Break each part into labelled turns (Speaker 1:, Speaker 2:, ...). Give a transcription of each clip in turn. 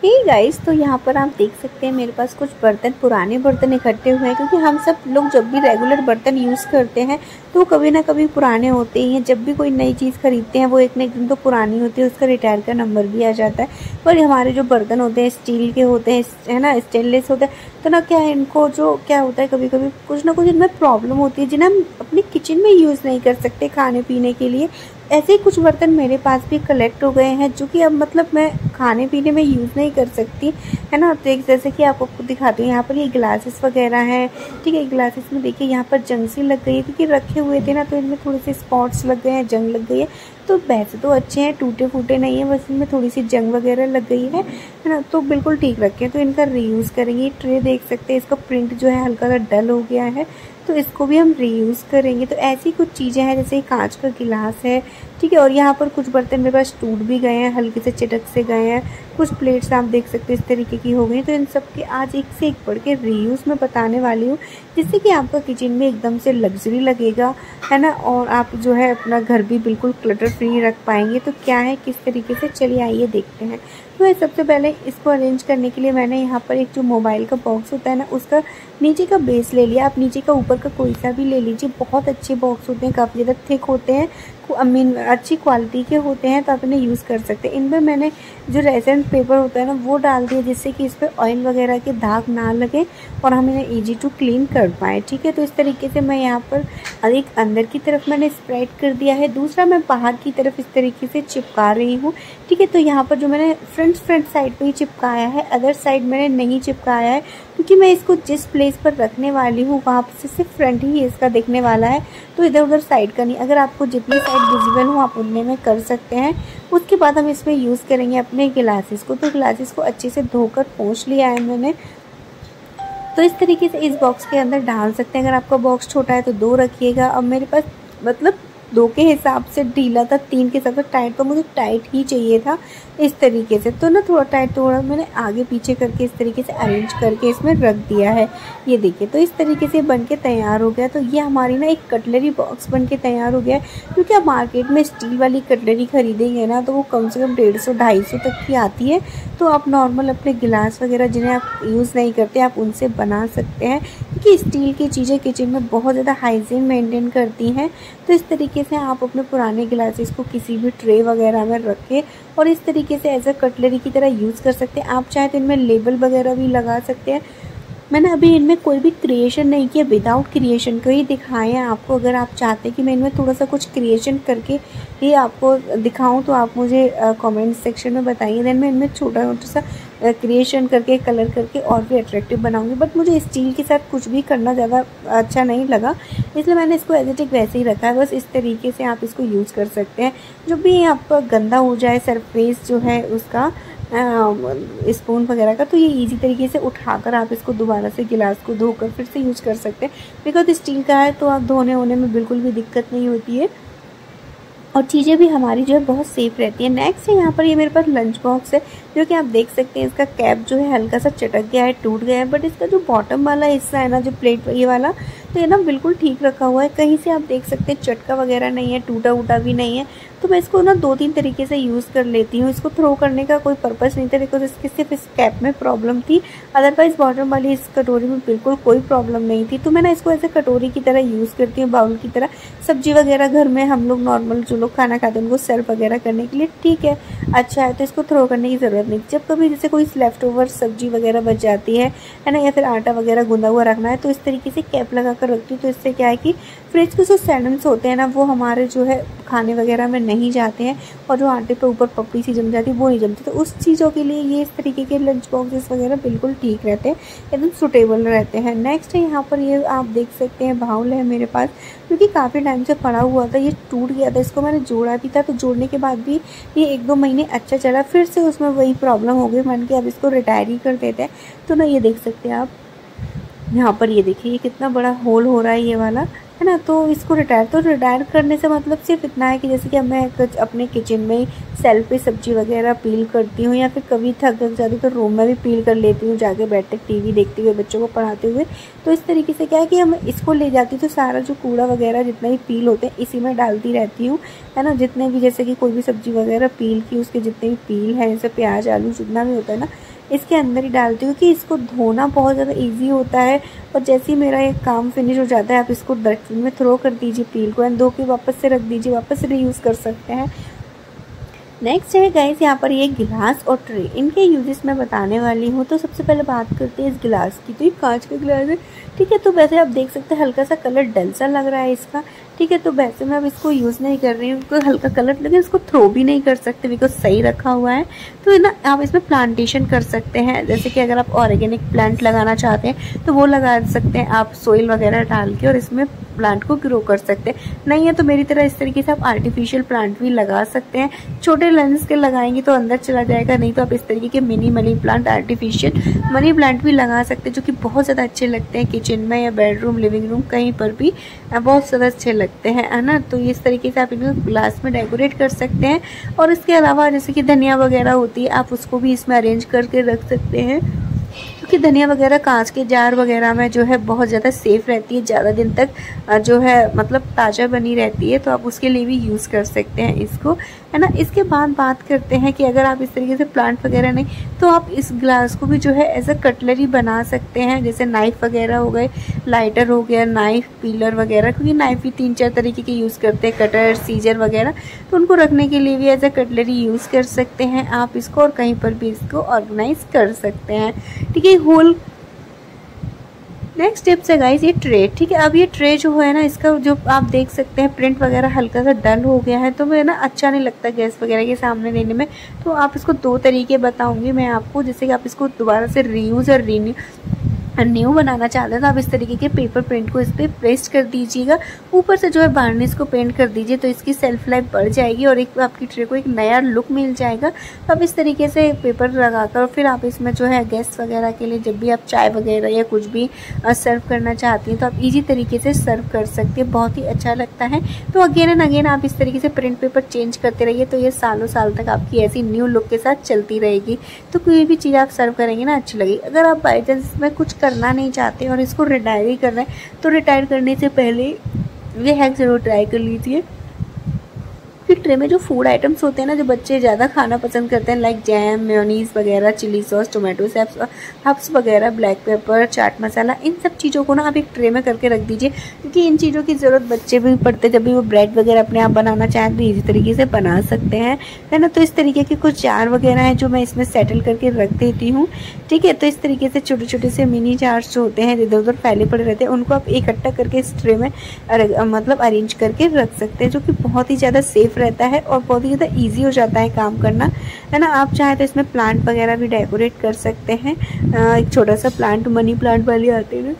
Speaker 1: Hey guys, तो यहाँ पर आप देख सकते हैं मेरे पास कुछ बर्तन, पुराने बर्तन इकट्ठे हुए हैं क्योंकि हम सब लोग जब भी रेगुलर बर्तन यूज़ करते हैं तो कभी ना कभी पुराने होते ही हैं। जब भी कोई नई चीज़ खरीदते हैं वो एक ना एक दिन तो पुरानी होती है, उसका रिटायर का नंबर भी आ जाता है। पर हमारे जो बर्तन होते हैं स्टील के होते हैं, है ना, स्टेनलेस होते हैं, तो ना क्या है, इनको जो क्या होता है कभी कभी कुछ ना कुछ इनमें प्रॉब्लम होती है जिन्हें हम अपने किचन में यूज़ नहीं कर सकते खाने पीने के लिए। ऐसे ही कुछ बर्तन मेरे पास भी कलेक्ट हो गए हैं जो कि अब मतलब मैं खाने पीने में यूज़ नहीं कर सकती, है ना। तो एक जैसे कि आपको दिखाती हूँ, यहाँ पर ये ग्लासेस वगैरह हैं, ठीक है। ग्लासेस में देखिए यहाँ पर जंग सी लग गई है क्योंकि रखे हुए थे ना, तो इनमें थोड़े से स्पॉट्स लग गए हैं, जंग लग गई है। तो वैसे तो अच्छे हैं, टूटे फूटे नहीं है, बस इनमें थोड़ी सी जंग वगैरह लग गई है ना। तो बिल्कुल ठीक रखे हैं, तो इनका रीयूज़ करेंगे। ट्रे देख सकते हैं, इसका प्रिंट जो है हल्का सा डल हो गया है, तो इसको भी हम रीयूज़ करेंगे। तो ऐसी कुछ चीज़ें हैं, जैसे कांच का गिलास है, ठीक है। और यहाँ पर कुछ बर्तन मेरे पास टूट भी गए हैं, हल्के से चिटक से गए हैं। कुछ प्लेट्स आप देख सकते हैं इस तरीके की हो गई। तो इन सब के आज एक से एक बढ़ के रीयूज़ मैं बताने वाली हूँ, जिससे कि आपका किचन में एकदम से लग्जरी लगेगा, है ना। और आप जो है अपना घर भी बिल्कुल क्लटर फ्री रख पाएंगे। तो क्या है, किस तरीके से, चलिए आइए देखते हैं। तो सबसे पहले इसको अरेंज करने के लिए मैंने यहाँ पर एक जो मोबाइल का बॉक्स होता है ना, उसका नीचे का बेस ले लिया। आप नीचे का ऊपर का कोई सा भी ले लीजिए, बहुत अच्छे बॉक्स होते हैं, काफ़ी ज़्यादा थिक होते हैं, मीन अच्छी क्वालिटी के होते हैं, तो आप इन्हें यूज़ कर सकते हैं। इनमें मैंने जो रेजेंट पेपर होता है ना वो डाल दिया, जिससे कि इस पर ऑयल वगैरह के दाग ना लगे और हम इन्हें ईजी टू क्लीन कर पाएँ, ठीक है। तो इस तरीके से मैं यहाँ पर एक अंदर की तरफ मैंने स्प्रेड कर दिया है, दूसरा मैं बाहर की तरफ इस तरीके से चिपका रही हूँ, ठीक है। तो यहाँ पर जो मैंने फ्रंट साइड पे ही चिपकाया है, अदर साइड मैंने नहीं चिपकाया है क्योंकि मैं इसको जिस प्लेस पर रखने वाली हूँ वहाँ से सिर्फ फ्रंट ही इसका दिखने वाला है, तो इधर उधर साइड का नहीं। अगर आपको जितनी साइड विजिबल हो आप उतने में कर सकते हैं। उसके बाद हम इसमें यूज़ करेंगे अपने ग्लासेस को। तो ग्लासेस को अच्छे से धोकर पोंछ लिया है मैंने। तो इस तरीके से इस बॉक्स के अंदर डाल सकते हैं। अगर आपका बॉक्स छोटा है तो 2 रखिएगा। अब मेरे पास मतलब 2 के हिसाब से ढीला था, 3 के हिसाब से टाइट, तो मुझे टाइट ही चाहिए था इस तरीके से। तो ना थोड़ा टाइट, थोड़ा मैंने आगे पीछे करके इस तरीके से अरेंज करके इसमें रख दिया है। ये देखिए, तो इस तरीके से बन के तैयार हो गया। तो ये हमारी ना एक कटलरी बॉक्स बन के तैयार हो गया है। क्योंकि आप मार्केट में स्टील वाली कटलरी खरीदेंगे ना, तो वो कम से कम 150-250 तक की आती है। तो आप नॉर्मल अपने गिलास वगैरह जिन्हें आप यूज़ नहीं करते, आप उनसे बना सकते हैं, क्योंकि स्टील की चीज़ें किचन में बहुत ज़्यादा हाइजीन मेंटेन करती हैं। तो इस तरीके से आप अपने पुराने गिलासेस को किसी भी ट्रे वगैरह में रखें और इस तरीके से एज अ कटलरी की तरह यूज़ कर सकते हैं। आप चाहे तो इनमें लेबल वगैरह भी लगा सकते हैं। मैंने अभी इनमें कोई भी क्रिएशन नहीं किया, विदाउट क्रिएशन को ही दिखाए हैं आपको। अगर आप चाहते हैं कि मैं इनमें थोड़ा सा कुछ क्रिएशन करके ही आपको दिखाऊं, तो आप मुझे कमेंट सेक्शन में बताइए। देन मैं इनमें छोटा छोटा सा क्रिएशन करके, कलर करके और भी अट्रैक्टिव बनाऊंगी। बट मुझे स्टील के साथ कुछ भी करना ज़्यादा अच्छा नहीं लगा, इसलिए मैंने इसको एज इट इज़ वैसे ही रखा है। बस इस तरीके से आप इसको यूज़ कर सकते हैं। जो भी आपका गंदा हो जाए सरफेस जो है उसका, स्पून वगैरह का, तो ये इजी तरीके से उठाकर आप इसको दोबारा से गिलास को धोकर फिर से यूज़ कर सकते हैं। बिकॉज स्टील का है तो आप धोने होने में बिल्कुल भी दिक्कत नहीं होती है और चीज़ें भी हमारी जो है बहुत सेफ रहती है। नेक्स्ट है यहाँ पर ये मेरे पास लंच बॉक्स है, जो कि आप देख सकते हैं इसका कैप जो है हल्का सा चटक गया है, टूट गया है। बट इसका जो बॉटम वाला हिस्सा है ना, जो प्लेट ये वाला, तो ये ना बिल्कुल ठीक रखा हुआ है। कहीं से आप देख सकते हैं चटका वगैरह नहीं है, टूटा वूटा भी नहीं है। तो मैं इसको ना 2-3 तरीके से यूज़ कर लेती हूँ। इसको थ्रो करने का कोई पर्पस नहीं था, बिकॉज इसके सिर्फ इस कैप में प्रॉब्लम थी। अदरवाइज बॉटम वाली इस कटोरी में बिल्कुल कोई प्रॉब्लम नहीं थी। तो मैं ना इसको ऐसे कटोरी की तरह यूज़ करती हूँ, बाउल की तरह। सब्जी वगैरह घर में हम लोग नॉर्मल जो लोग खाना खाते हैं उनको सर्व वगैरह करने के लिए ठीक है, अच्छा है। तो इसको थ्रो करने की ज़रूरत नहीं। जब कभी जैसे कोई लेफ्ट ओवर सब्जी वगैरह बच जाती है ना, या फिर आटा वगैरह गूंदा हुआ रखना है, तो इस तरीके से कैप लगा कर रखती हूँ। तो इससे क्या है कि फ्रिज के जो सैंडम्स होते हैं ना, वो हमारे जो है खाने वगैरह में नहीं जाते हैं, और जो आटे पे ऊपर पपड़ी सी जम जाती है वो नहीं जमती। तो उस चीज़ों के लिए ये इस तरीके के लंच बॉक्सेस वगैरह बिल्कुल ठीक रहते हैं, एकदम सुटेबल रहते हैं। नेक्स्ट है यहाँ पर ये आप देख सकते हैं बाउल है मेरे पास, क्योंकि काफ़ी टाइम से पड़ा हुआ था, ये टूट गया था। इसको मैंने जोड़ा भी था, तो जोड़ने के बाद भी ये 1-2 महीने अच्छा चला, फिर से उसमें वही प्रॉब्लम हो गई। मान के अब इसको रिटायर ही कर देते हैं। तो ना ये देख सकते हैं आप यहाँ पर, ये देखिए ये कितना बड़ा होल हो रहा है ये वाला, है ना। तो इसको रिटायर करने से मतलब सिर्फ इतना है कि जैसे कि अब मैं अपने किचन में सेल्फ पे सब्जी वगैरह पील करती हूँ, या फिर कभी थक जाती तो रूम में भी पील कर लेती हूँ जाके बैठ टीवी देखते हुए, बच्चों को पढ़ाते हुए। तो इस तरीके से क्या है कि हम इसको ले जाती तो सारा जो कूड़ा वगैरह जितना भी पील होते हैं इसी में डालती रहती हूँ, है ना। जितने भी जैसे कि कोई भी सब्जी वगैरह पील की, उसके जितने भी पील है, जैसे प्याज आलू जितना भी होता है ना, इसके अंदर ही डालती हूँ, क्योंकि इसको धोना बहुत ज़्यादा ईजी होता है। और जैसे ही मेरा ये काम फिनिश हो जाता है, आप इसको डस्टबिन में थ्रो कर दीजिए पील को, एंड धो के वापस से रख दीजिए, वापस से रीयूज़ कर सकते हैं। नेक्स्ट है गाइस यहाँ पर ये गिलास और ट्रे, इनके यूजेस मैं बताने वाली हूँ। तो सबसे पहले बात करते हैं इस गिलास की। तो ये कांच का गिलास है, ठीक है। तो वैसे आप देख सकते हैं हल्का सा कलर डल सा लग रहा है इसका, ठीक है। तो वैसे मैं अब इसको यूज़ नहीं कर रही हूँ, कोई हल्का कलर, लेकिन इसको थ्रो भी नहीं कर सकते बिकॉज सही रखा हुआ है। तो ना आप इसमें प्लांटेशन कर सकते हैं, जैसे कि अगर आप ऑर्गेनिक प्लांट लगाना चाहते हैं तो वो लगा सकते हैं आप सोइल वगैरह डाल के, और इसमें प्लांट को ग्रो कर सकते हैं। नहीं है तो मेरी तरह इस तरीके से आप आर्टिफिशियल प्लांट भी लगा सकते हैं। छोटे लेंस के लगाएंगे तो अंदर चला जाएगा, नहीं तो आप इस तरीके के mini money plant, artificial money plant भी लगा सकते हैं, जो कि बहुत ज़्यादा अच्छे लगते हैं किचन में या बेडरूम, लिविंग रूम, कहीं पर भी बहुत ज़्यादा अच्छे लगते हैं, है ना। तो इस तरीके से आप इनको ग्लास में डेकोरेट कर सकते हैं। और इसके अलावा जैसे कि धनिया वगैरह होती है, आप उसको भी इसमें अरेंज करके रख सकते हैं, क्योंकि धनिया वगैरह कांच के जार वगैरह में जो है बहुत ज़्यादा सेफ़ रहती है, ज़्यादा दिन तक जो है मतलब ताज़ा बनी रहती है। तो आप उसके लिए भी यूज़ कर सकते हैं इसको, है ना। इसके बाद बात करते हैं कि अगर आप इस तरीके से प्लांट वगैरह नहीं, तो आप इस ग्लास को भी जो है एज अ कटलरी बना सकते हैं, जैसे नाइफ़ वगैरह हो गए, लाइटर हो गया, नाइफ़, पीलर वगैरह, क्योंकि नाइफ़ भी 3-4 तरीके के यूज़ करते हैं, कटर, सीजर वगैरह। तो उनको रखने के लिए भी एज अ कटलरी यूज़ कर सकते हैं आप इसको, और कहीं पर भी इसको ऑर्गेनाइज कर सकते हैं, ठीक है। होल नेक्स्ट टिप्स है गाइस ये ट्रे, ठीक है। अब ये ट्रे जो है ना, इसका जो आप देख सकते हैं प्रिंट वगैरह हल्का सा डल हो गया है, तो मुझे ना अच्छा नहीं लगता गैस वगैरह के सामने देने में। तो आप इसको 2 तरीके बताऊंगी मैं आपको, जैसे कि आप इसको दोबारा से रीयूज़ और न्यू बनाना चाहते हैं तो आप इस तरीके के पेपर प्रिंट को इस पर पेस्ट कर दीजिएगा, ऊपर से जो है वार्निश को पेंट कर दीजिए, तो इसकी सेल्फ लाइफ बढ़ जाएगी और एक आपकी ट्रे को एक नया लुक मिल जाएगा। तो आप इस तरीके से पेपर लगाकर फिर आप इसमें जो है गेस्ट वगैरह के लिए जब भी आप चाय वगैरह या कुछ भी सर्व करना चाहती हैं तो आप ईजी तरीके से सर्व कर सकते हैं, बहुत ही अच्छा लगता है। तो अगेन एंड अगेन आप इस तरीके से प्रिंट पेपर चेंज करते रहिए, तो ये सालों साल तक आपकी ऐसी न्यू लुक के साथ चलती रहेगी। तो कोई भी चीज़ आप सर्व करेंगे ना अच्छी लगेगी। अगर आप बाई चांस में कुछ करना नहीं चाहते और इसको रिटायर ही कर रहे हैं, तो रिटायर करने से पहले ये हैक ज़रूर ट्राई कर लीजिए। फिर ट्रे में जो फूड आइटम्स होते हैं ना, जो बच्चे ज़्यादा खाना पसंद करते हैं, लाइक जैम, मेयोनीज़ वगैरह, chilli sauce, tomato sauce, herbs वगैरह, ब्लैक पेपर, चाट मसाला, इन सब चीज़ों को ना आप एक ट्रे में करके रख दीजिए, क्योंकि इन चीज़ों की ज़रूरत बच्चे भी पड़ते हैं जब भी वो ब्रेड वगैरह अपने आप बनाना चाहें तो ईजी तरीके से बना सकते हैं, है ना। तो इस तरीके के कुछ जार वगैरह हैं जो मैं इसमें सेटल करके रख देती हूँ, ठीक है। तो इस तरीके से छोटे छोटे से मिनी जार्स जो होते हैं इधर उधर फैले पड़े रहते हैं, उनको आप इकट्ठा करके इस ट्रे में मतलब अरेंज करके रख सकते हैं, जो कि बहुत ही ज़्यादा सेफ रहता है और बहुत ही ज़्यादा ईजी हो जाता है काम करना, है ना। आप चाहें तो इसमें प्लांट वगैरह भी डेकोरेट कर सकते हैं। एक छोटा सा प्लांट, मनी प्लांट वाले आते हैं,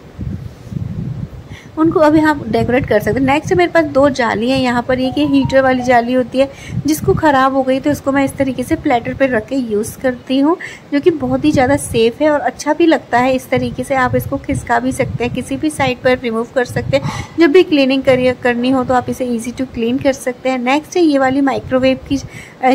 Speaker 1: उनको अभी हम डेकोरेट कर सकते हैं। नेक्स्ट मेरे पास 2 जाली है यहाँ पर, एक ये हीटर वाली जाली होती है जिसको ख़राब हो गई तो इसको मैं इस तरीके से प्लेटर पे रख के यूज़ करती हूँ, जो कि बहुत ही ज़्यादा सेफ़ है और अच्छा भी लगता है। इस तरीके से आप इसको खिसका भी सकते हैं, किसी भी साइड पर रिमूव कर सकते हैं, जब भी क्लीनिंग करनी हो तो आप इसे ईजी टू क्लीन कर सकते हैं। नेक्स्ट है ये वाली माइक्रोवेव की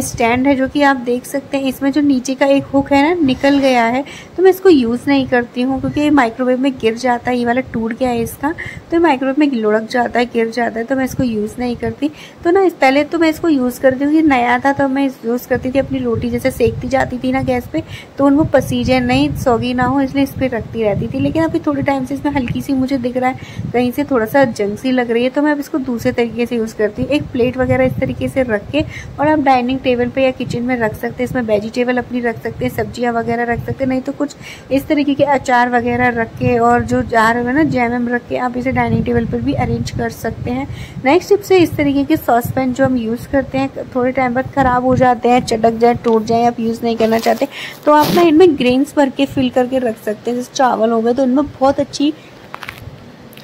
Speaker 1: स्टैंड है, जो कि आप देख सकते हैं इसमें जो नीचे का एक हुक है ना निकल गया है, तो मैं इसको यूज़ नहीं करती हूँ क्योंकि ये माइक्रोवेव में गिर जाता है, ये वाला टूट गया है इसका, तो माइक्रोवेव में लुढ़क जाता है, गिर जाता है, तो मैं इसको यूज़ नहीं करती। तो ना पहले तो मैं इसको यूज़ करती हूँ, ये नया था तो मैं यूज़ करती थी, अपनी रोटी जैसे सेकती जाती थी ना गैस पे, तो उनको पसीजे नहीं, सौगी ना हो, इसलिए इस पर रखती रहती थी। लेकिन अभी थोड़े टाइम से इसमें हल्की सी मुझे दिख रहा है कहीं से थोड़ा सा जंग सी लग रही है, तो मैं अब इसको दूसरे तरीके से यूज़ करती हूँ। एक प्लेट वगैरह इस तरीके से रख के और आप डाइनिंग टेबल पे या किचन में रख सकते हैं, इसमें वेजिटेबल अपनी रख सकते हैं, सब्जियां वगैरह रख सकते हैं, नहीं तो कुछ इस तरीके के अचार वगैरह रख के और जो जार है ना जैम रख के आप इसे डाइनिंग टेबल पर भी अरेंज कर सकते हैं। नेक्स्ट टिप से इस तरीके के सॉस पैन जो हम यूज़ करते हैं थोड़े टाइम बाद ख़राब हो जाते हैं, चटक जाए, टूट जाए, आप यूज़ नहीं करना चाहते, तो आप ना इनमें ग्रेन्स भर के फिल करके रख सकते हैं। जैसे चावल हो गए तो इनमें बहुत अच्छी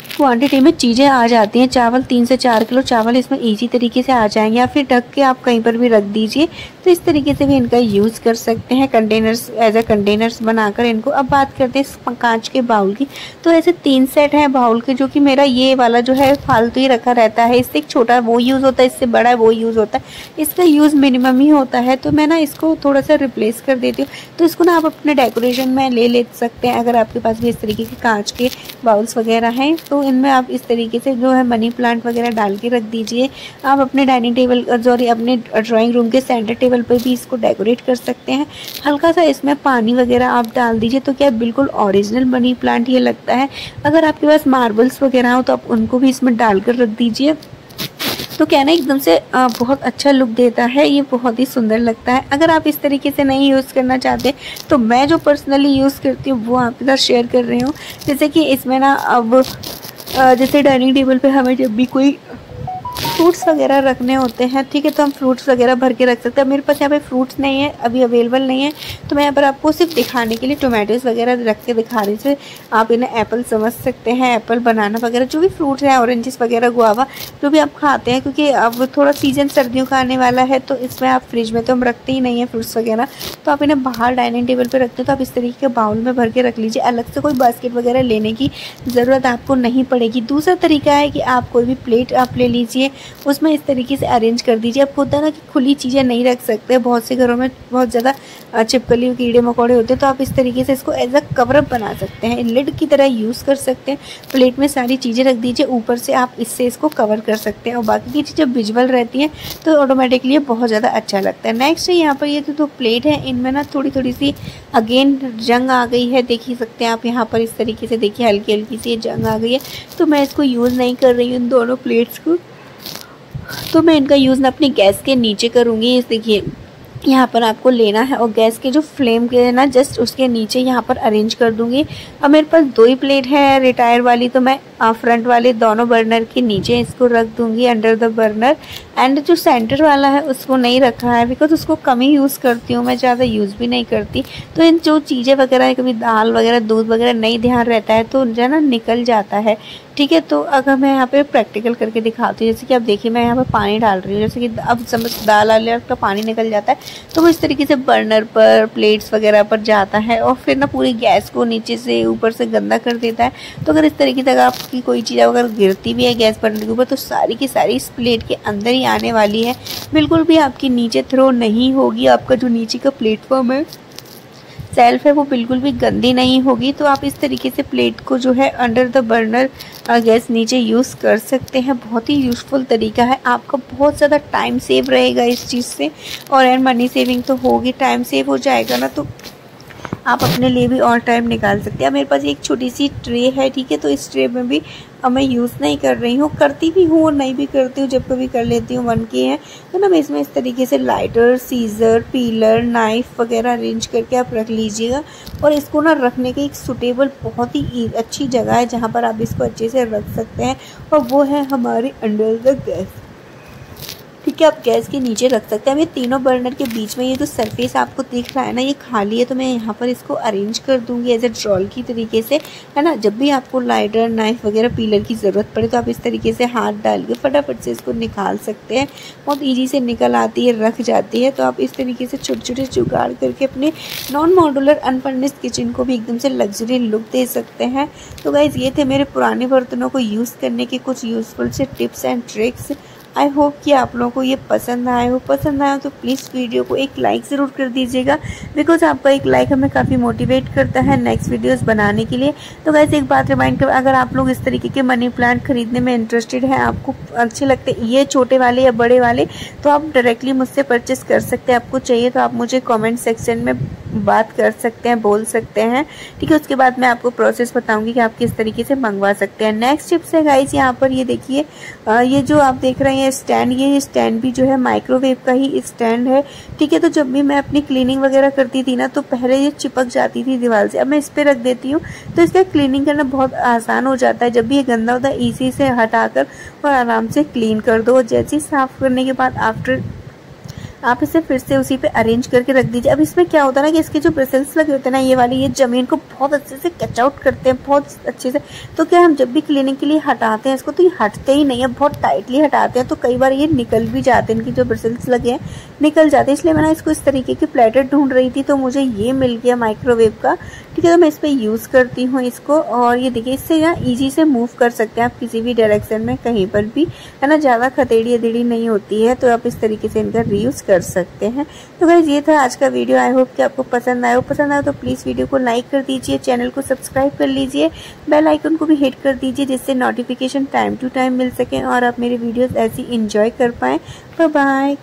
Speaker 1: क्वांटिटी में चीज़ें आ जाती हैं। चावल 3 से 4 किलो चावल इसमें इजी तरीके से आ जाएंगे, या फिर ढक के आप कहीं पर भी रख दीजिए, तो इस तरीके से भी इनका यूज़ कर सकते हैं कंटेनर्स, एज अ कंटेनर्स बनाकर इनको। अब बात करते हैं कांच के बाउल की, तो ऐसे 3 सेट हैं बाउल के, जो कि मेरा ये वाला जो है फालतू ही रखा रहता है, इससे एक छोटा वो यूज़ होता है, इससे बड़ा वो यूज़ होता है, इसका यूज़ मिनिमम ही होता है, तो मैं ना इसको थोड़ा सा रिप्लेस कर देती हूँ। तो इसको ना आप अपने डेकोरेशन में ले सकते हैं, अगर आपके पास भी इस तरीके के कांच के बाउल्स वगैरह हैं, तो इनमें आप इस तरीके से जो है मनी प्लांट वगैरह डाल के रख दीजिए। आप अपने डाइनिंग टेबल, सॉरी अपने ड्राइंग रूम के सेंटर टेबल टेबल पर भी इसको डेकोरेट कर सकते हैं। हल्का सा इसमें पानी वगैरह आप डाल दीजिए तो क्या बिल्कुल ओरिजिनल मनी प्लांट ये लगता है। अगर आपके पास मार्बल्स वगैरह हो तो आप उनको भी इसमें डालकर रख दीजिए, तो क्या ना एकदम से बहुत अच्छा लुक देता है, ये बहुत ही सुंदर लगता है। अगर आप इस तरीके से नहीं यूज़ करना चाहते तो मैं जो पर्सनली यूज़ करती हूँ वो आपके साथ शेयर कर रही हूँ। जैसे कि इसमें ना अब जैसे डाइनिंग टेबल पे हमें जब भी कोई फ्रूट्स वगैरह रखने होते हैं, ठीक है, तो हम फ्रूट्स वगैरह भर के रख सकते हैं। मेरे पास यहाँ पे फ्रूट्स नहीं है, अभी अवेलेबल नहीं है, तो मैं यहाँ पर आपको सिर्फ दिखाने के लिए टोमेटोज़ वगैरह रख के दिखा रही थी। आप इन्हें एप्पल समझ सकते हैं, एप्पल, बनाना वगैरह जो भी फ्रूट्स हैं, ऑरेंजेस वगैरह, गुआवा जो भी आप खाते हैं, क्योंकि अब थोड़ा सीजन सर्दियों का आने वाला है तो इसमें आप फ्रिज में तो हम रखते ही नहीं है फ्रूट्स वगैरह, तो आप इन्हें बाहर डाइनिंग टेबल पर रखते हो तो आप इस तरीके के बाउल में भर के रख लीजिए। अलग से कोई बास्केट वगैरह लेने की ज़रूरत आपको नहीं पड़ेगी। दूसरा तरीका है कि आप कोई भी प्लेट आप ले लीजिए, उसमें इस तरीके से अरेंज कर दीजिए। आपको होता है ना कि खुली चीज़ें नहीं रख सकते, बहुत से घरों में बहुत ज़्यादा छिपकली कीड़े मकोड़े होते हैं, तो आप इस तरीके से इसको एज अ कवरअप बना सकते हैं, लिड की तरह यूज़ कर सकते हैं। प्लेट में सारी चीज़ें रख दीजिए, ऊपर से आप इससे इसको कवर कर सकते हैं और बाकी की चीज़ें विजुअल रहती हैं तो ऑटोमेटिकली बहुत ज़्यादा अच्छा लगता है। नेक्स्ट है यहाँ पर ये जो प्लेट है, इनमें ना थोड़ी थोड़ी सी अगेन जंग आ गई है, देख ही सकते हैं आप यहाँ पर इस तरीके से, देखिए हल्की हल्की सी जंग आ गई है, तो मैं इसको यूज़ नहीं कर रही हूँ इन दोनों प्लेट्स को, तो मैं इनका यूज़ ना अपनी गैस के नीचे करूँगी। इस देखिए यहाँ पर आपको लेना है और गैस के जो फ्लेम के है ना जस्ट उसके नीचे यहाँ पर अरेंज कर दूँगी। अब मेरे पास 2 ही प्लेट है रिटायर वाली, तो मैं फ्रंट वाले दोनों बर्नर के नीचे इसको रख दूँगी अंडर द बर्नर, एंड जो सेंटर वाला है उसको नहीं रखा है बिकॉज उसको कम ही यूज़ करती हूँ मैं, ज़्यादा यूज़ भी नहीं करती। तो इन जो चीज़ें वगैरह है, कभी दाल वगैरह दूध वगैरह नहीं ध्यान रहता है तो जो है ना निकल जाता है, ठीक है। तो अगर मैं यहाँ पे प्रैक्टिकल करके दिखाती हूँ, जैसे कि आप देखिए मैं यहाँ पे पानी डाल रही हूँ, जैसे कि अब समझ दाल वाले का पानी निकल जाता है तो वो इस तरीके से बर्नर पर, प्लेट्स वगैरह पर जाता है और फिर ना पूरी गैस को नीचे से ऊपर से गंदा कर देता है। तो अगर इस तरीके से अगर आपकी कोई चीज़ अगर गिरती भी है गैस बर्नर के ऊपर तो सारी की सारी इस प्लेट के अंदर ही आने वाली है, बिल्कुल भी आपकी नीचे थ्रो नहीं होगी। आपका जो नीचे का प्लेटफॉर्म है, सेल्फ है, वो बिल्कुल भी गंदी नहीं होगी। तो आप इस तरीके से प्लेट को जो है अंडर द बर्नर गैस नीचे यूज़ कर सकते हैं। बहुत ही यूज़फुल तरीका है, आपका बहुत ज़्यादा टाइम सेव रहेगा इस चीज़ से, और एंड मनी सेविंग तो होगी, टाइम सेव हो जाएगा ना, तो आप अपने लिए भी और टाइम निकाल सकते हैं। मेरे पास एक छोटी सी ट्रे है, ठीक है, तो इस ट्रे में भी मैं यूज़ नहीं कर रही हूँ, करती भी हूँ और नहीं भी करती हूँ, जब कभी कर लेती हूँ, 1 के है तो ना मैं इसमें इस तरीके से लाइटर, सीज़र, पीलर, नाइफ वगैरह अरेंज करके आप रख लीजिएगा। और इसको ना रखने की एक सूटेबल बहुत ही अच्छी जगह है जहाँ पर आप इसको अच्छे से रख सकते हैं, और वो है हमारे अंडर द गैस, ठीक है। आप गैस के नीचे रख सकते हैं। अब ये तीनों बर्नर के बीच में ये जो सरफेस आपको दिख रहा है ना, ये खाली है, तो मैं यहाँ पर इसको अरेंज कर दूँगी एज ए ड्रॉल की तरीके से, है ना। जब भी आपको लाइटर, नाइफ वगैरह, पीलर की ज़रूरत पड़े तो आप इस तरीके से हाथ डाल के फटाफट से इसको निकाल सकते हैं। बहुत ईजी से निकल आती है, रख जाती है। तो आप इस तरीके से छोटे छोटे जुगाड़ करके अपने नॉन मॉड्यूलर अनफर्निश्ड किचन को भी एकदम से लग्जरी लुक दे सकते हैं। तो गाइज़ ये थे मेरे पुराने बर्तनों को यूज़ करने के कुछ यूज़फुल से tips and tricks. I hope कि आप लोगों को ये पसंद आया हो। पसंद आया हो तो प्लीज़ वीडियो को एक लाइक ज़रूर कर दीजिएगा, बिकॉज आपका एक लाइक हमें काफ़ी मोटिवेट करता है नेक्स्ट वीडियोस बनाने के लिए। तो गाइस एक बात रिमाइंड कर, अगर आप लोग इस तरीके के मनी प्लांट खरीदने में इंटरेस्टेड हैं, आपको अच्छे लगते हैं ये छोटे वाले या बड़े वाले, तो आप डायरेक्टली मुझसे परचेस कर सकते हैं। आपको चाहिए तो आप मुझे कॉमेंट सेक्शन में बात कर सकते हैं, बोल सकते हैं, ठीक है। उसके बाद मैं आपको प्रोसेस बताऊंगी कि आप किस तरीके से मंगवा सकते हैं। नेक्स्ट टिप्स है गाइस, यहाँ पर ये देखिए, ये जो आप देख रहे हैं स्टैंड, ये स्टैंड भी जो है माइक्रोवेव का ही स्टैंड है, ठीक है। तो जब भी मैं अपनी क्लीनिंग वगैरह करती थी ना, तो पहले ये चिपक जाती थी दीवार से, अब मैं इस पर रख देती हूँ तो इसका क्लीनिंग करना बहुत आसान हो जाता है। जब भी ये गंदा होता है इजी से हटाकर और आराम से क्लीन कर दो। जैसे ही साफ करने के बाद आफ्टर आप इसे फिर से उसी पे अरेंज करके रख दीजिए। अब इसमें क्या होता है ना कि इसके जो ब्रिसल्स लगे होते हैं ना, ये वाली, ये जमीन को बहुत अच्छे से कैच आउट करते हैं, बहुत अच्छे से। तो क्या हम जब भी क्लीनिंग के लिए हटाते हैं इसको तो ये हटते ही नहीं है, बहुत टाइटली हटाते हैं, तो कई बार ये निकल भी जाते हैं, इनकी जो ब्रिसल्स लगे हैं निकल जाते हैं। इसलिए मैंने इसको इस तरीके की प्लेटर ढूंढ रही थी तो मुझे ये मिल गया माइक्रोवेव का, ठीक है। तो मैं इस पर यूज़ करती हूँ इसको, और ये देखिए इससे यहाँ ईजी से मूव कर सकते हैं आप किसी भी डायरेक्शन में, कहीं पर भी, है ना। ज़्यादा खतेड़ी अदेड़ी नहीं होती है, तो आप इस तरीके से इनका रीयूज़ कर सकते हैं। तो गाइस ये था आज का वीडियो। आई होप कि आपको पसंद आया हो। पसंद आया तो प्लीज़ वीडियो को लाइक कर दीजिए, चैनल को सब्सक्राइब कर लीजिए, बेल आइकन को भी हिट कर दीजिए, जिससे नोटिफिकेशन टाइम टू टाइम मिल सके और आप मेरे वीडियोस ऐसी इंजॉय कर पाएँ। Bye bye.